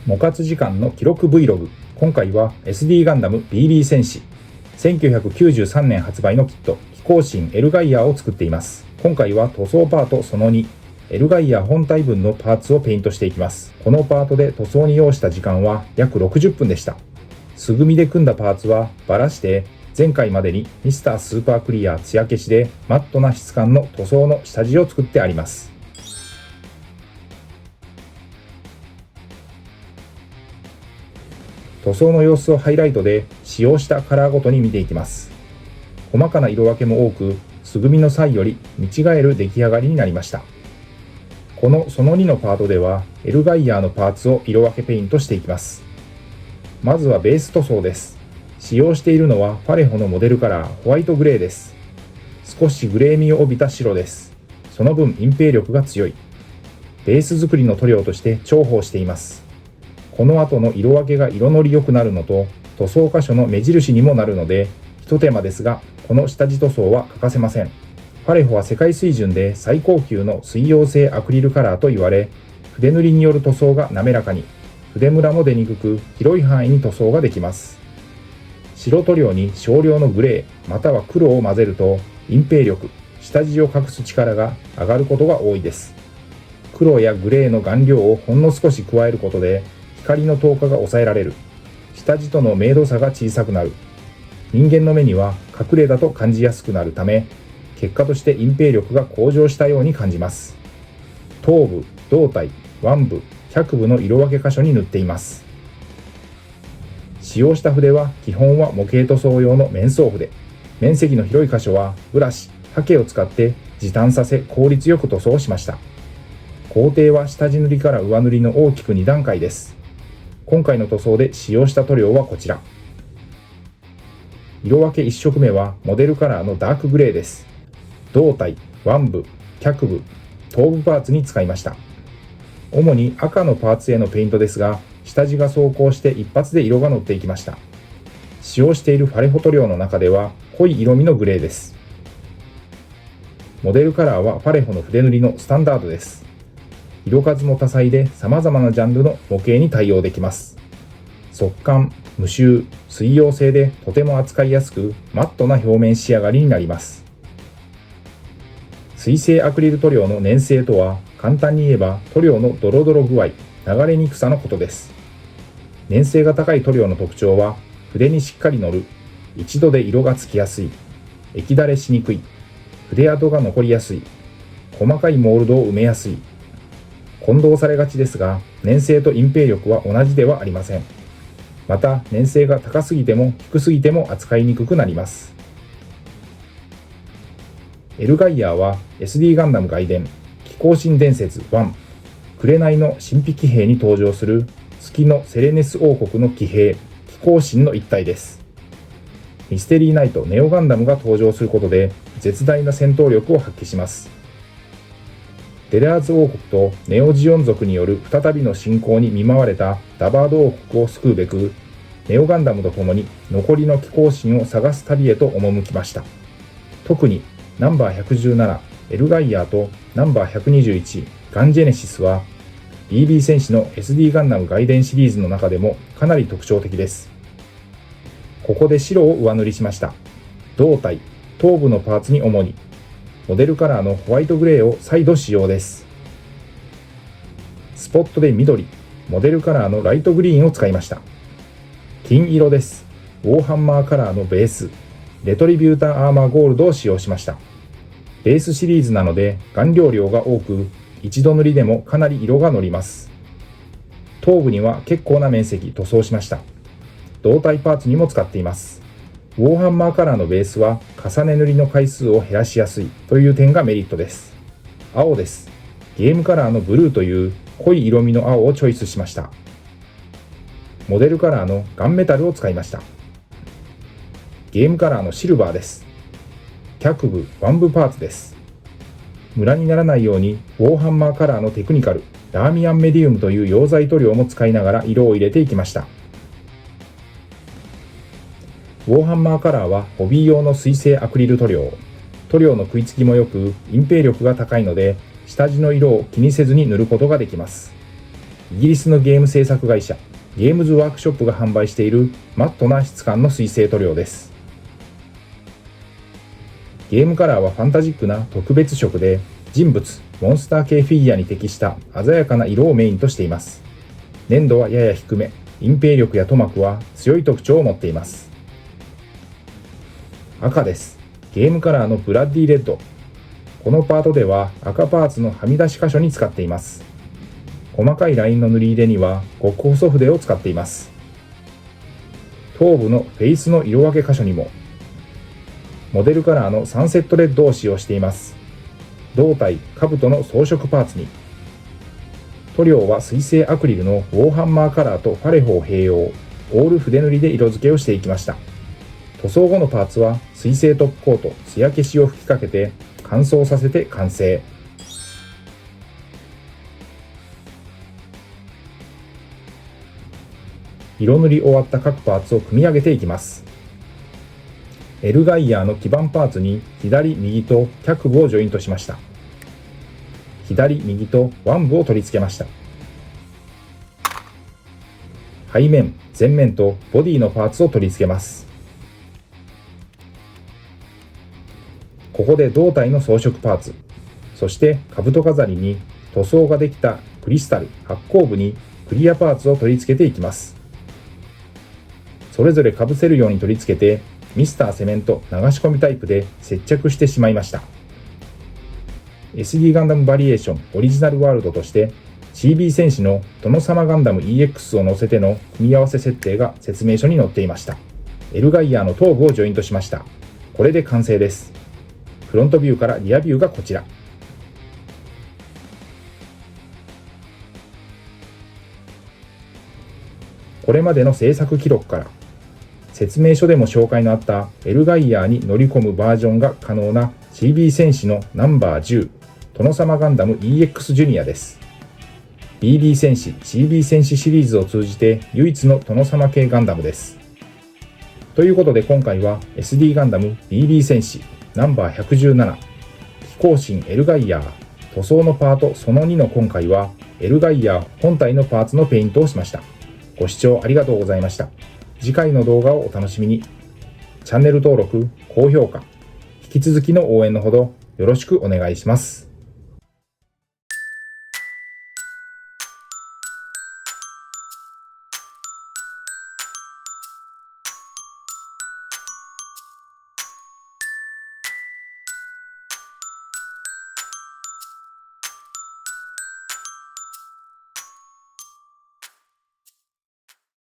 モカツ時間の記録 Vlog。今回は SD ガンダム BB 戦士1993年発売のキット飛行神エルガイアを作っています。今回は塗装パートその2、エルガイア本体分のパーツをペイントしていきます。このパートで塗装に要した時間は約60分でした。素組みで組んだパーツはバラして前回までにミスタースーパークリア艶消しでマットな質感の塗装の下地を作ってあります。塗装の様子をハイライトで使用したカラーごとに見ていきます。細かな色分けも多く、素組みの際より見違える出来上がりになりました。このその2のパートではエルガイアーのパーツを色分けペイントしていきます。まずはベース塗装です。使用しているのはパレホのモデルカラーホワイトグレーです。少しグレー味を帯びた白です。その分隠蔽力が強い。ベース作りの塗料として重宝しています。この後の色分けが色のり良くなるのと塗装箇所の目印にもなるので、一手間ですがこの下地塗装は欠かせません。パレホは世界水準で最高級の水溶性アクリルカラーと言われ、筆塗りによる塗装が滑らかに、筆ムラも出にくく広い範囲に塗装ができます。白塗料に少量のグレーまたは黒を混ぜると隠蔽力、下地を隠す力が上がることが多いです。黒やグレーの顔料をほんの少し加えることで光の透過が抑えられる。下地との明度差が小さくなる。人間の目には隠れだと感じやすくなるため、結果として隠蔽力が向上したように感じます。頭部、胴体、腕部、脚部の色分け箇所に塗っています。使用した筆は基本は模型塗装用の面装筆。面積の広い箇所はブラシ、ハケを使って時短させ効率よく塗装しました。工程は下地塗りから上塗りの大きく2段階です。今回の塗装で使用した塗料はこちら。色分け1色目はモデルカラーのダークグレーです。胴体、腕部、脚部、頭部パーツに使いました。主に赤のパーツへのペイントですが、下地が走行して一発で色が乗っていきました。使用しているファレホ塗料の中では濃い色味のグレーです。モデルカラーはファレホの筆塗りのスタンダードです。色数も多彩で様々なジャンルの模型に対応できます。速乾、無臭、水溶性でとても扱いやすくマットな表面仕上がりになります。水性アクリル塗料の粘性とは簡単に言えば塗料のドロドロ具合、流れにくさのことです。粘性が高い塗料の特徴は筆にしっかり乗る、一度で色がつきやすい、液だれしにくい、筆跡が残りやすい、細かいモールドを埋めやすい。混同されがちですが、粘性と隠蔽力は同じではありません。また、粘性が高すぎても低すぎても扱いにくくなります。エルガイアーは SD ガンダム外伝、飛行神伝説1、紅の神秘騎兵に登場する月のセレネス王国の騎兵、飛行神の一体です。ミステリーナイトネオガンダムが登場することで絶大な戦闘力を発揮します。デレアーズ王国とネオジオン族による再びの侵攻に見舞われたダバード王国を救うべく、ネオガンダムと共に残りの飛行神を探す旅へと赴きました。特にナンバー117エルガイアーとナンバー121ガンジェネシスは BB 戦士の SD ガンダム外伝シリーズの中でもかなり特徴的です。ここで白を上塗りしました。胴体、頭部のパーツに主にモデルカラーのホワイトグレーを再度使用です。スポットで緑、モデルカラーのライトグリーンを使いました。金色です。ウォーハンマーカラーのベース、レトリビューターアーマーゴールドを使用しました。ベースシリーズなので顔料量が多く、一度塗りでもかなり色が乗ります。頭部には結構な面積塗装しました。胴体パーツにも使っています。ウォーハンマーカラーのベースは重ね塗りの回数を減らしやすいという点がメリットです。青です。ゲームカラーのブルーという濃い色味の青をチョイスしました。モデルカラーのガンメタルを使いました。ゲームカラーのシルバーです。脚部、腕部パーツです。ムラにならないようにウォーハンマーカラーのテクニカル、ダーミアンメディウムという溶剤塗料も使いながら色を入れていきました。ウォーハンマーカラーはホビー用の水性アクリル塗料。塗料の食いつきも良く、隠蔽力が高いので、下地の色を気にせずに塗ることができます。イギリスのゲーム制作会社ゲームズワークショップが販売しているマットな質感の水性塗料です。ゲームカラーはファンタジックな特別色で、人物、モンスター系フィギュアに適した鮮やかな色をメインとしています。粘度はやや低め、隠蔽力や塗膜は強い特徴を持っています。赤です。ゲームカラーのブラッディレッド。このパートでは赤パーツのはみ出し箇所に使っています。細かいラインの塗り入れには極細筆を使っています。頭部のフェイスの色分け箇所にもモデルカラーのサンセットレッドを使用しています。胴体、兜の装飾パーツに塗料は水性アクリルのウォーハンマーカラーとファレホを併用、オール筆塗りで色付けをしていきました。塗装後のパーツは水性トップコート、艶消しを吹きかけて乾燥させて完成。色塗り終わった各パーツを組み上げていきます。エルガイヤーの基板パーツに左右と脚部をジョイントしました。左右と腕部を取り付けました。背面、前面とボディのパーツを取り付けます。ここで胴体の装飾パーツ、そして兜飾りに塗装ができたクリスタル、発光部にクリアパーツを取り付けていきます。それぞれ被せるように取り付けて、ミスターセメント流し込みタイプで接着してしまいました。SD ガンダムバリエーションオリジナルワールドとして CB 戦士の殿様ガンダム EX を乗せての組み合わせ設定が説明書に載っていました。エルガイヤーの頭部をジョイントしました。これで完成です。フロントビューからリアビューがこちら。これまでの制作記録から説明書でも紹介のあったエルガイヤーに乗り込むバージョンが可能な CB 戦士のナンバー10殿様ガンダム EX ジュニアです。BB 戦士 CB 戦士シリーズを通じて唯一の殿様系ガンダムです。ということで今回は SD ガンダム BB 戦士ナンバー117飛行神エルガイヤー塗装のパートその2の今回はエルガイヤー本体のパーツのペイントをしました。ご視聴ありがとうございました。次回の動画をお楽しみに。チャンネル登録、高評価、引き続きの応援のほどよろしくお願いします。